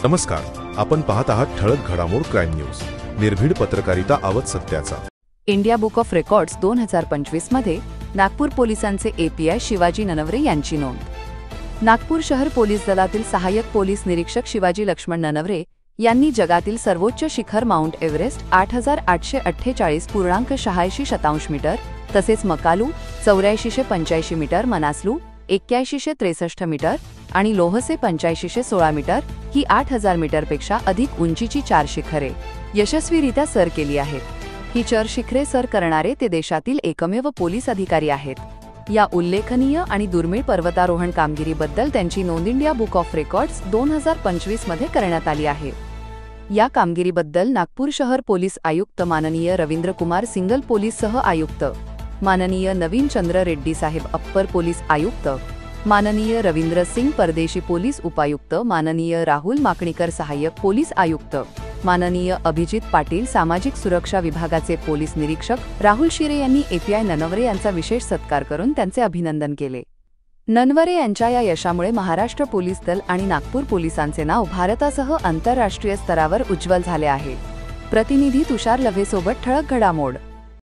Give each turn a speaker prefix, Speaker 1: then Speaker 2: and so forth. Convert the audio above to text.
Speaker 1: नमस्कार, आपण पाहत आहात ठळक घडामोड क्राईम न्यूज. निर्भीड पत्रकारिता आवत सत्याचा.
Speaker 2: इंडिया बुक ऑफ रेकॉर्ड्स 2025 मध्ये नागपूर पोलिसांचे API शिवाजी ननवरे यांची नोंद. नागपूर शहर पोलीस दलातील सहाय्यक पोलीस निरीक्षक शिवाजी लक्ष्मण ननवरे यांनी जगातील सर्वोच्च शिखर माउंट एव्हरेस्ट 8848.86 मीटर, तसेच मकालू 8485 मीटर, मनासलू 8163 मीटर आणि लोहसे 8516 मीटर ही 8000 मीटरपेक्षा अधिक उंचीची 4 शिखरे यशस्वीरित्या सर केली आहेत. ही 4 शिखरे सर करणारे ते देशातील एकमेव पोलीस अधिकारी आहेत. या उल्लेखनीय आणि दुर्मिळ पर्वतारोहण कामगिरीबद्दल त्यांची नोंद इंडिया बुक ऑफ रेकॉर्ड्स 2025 मध्ये करण्यात आली आहे. या कामगिरीबद्दल नागपूर शहर पोलीस आयुक्त माननीय रवींद्र कुमार सिंगल पोलीस सह आयुक्त, माननीय नवीन चंद्र रेड्डी साहेब अप्पर पोलीस आयुक्त, माननीय रवींद्र सिंग परदेशी पोलीस उपायुक्त, माननीय राहुल माकणीकर सहाय्यक पोलीस आयुक्त, माननीय अभिजित पाटील सामाजिक सुरक्षा विभागाचे पोलीस निरीक्षक, राहुल शिरे यांनी API ननवरे यांचा विशेष सत्कार करून त्यांचे अभिनंदन केले. ननवरे यांच्या या यशामुळे महाराष्ट्र पोलीस दल आणि नागपूर पोलिसांचे नाव भारतासह आंतरराष्ट्रीय स्तरावर उज्ज्वल झाले आहे. प्रतिनिधी तुषार लव्हेसोबत ठळक घडामोड.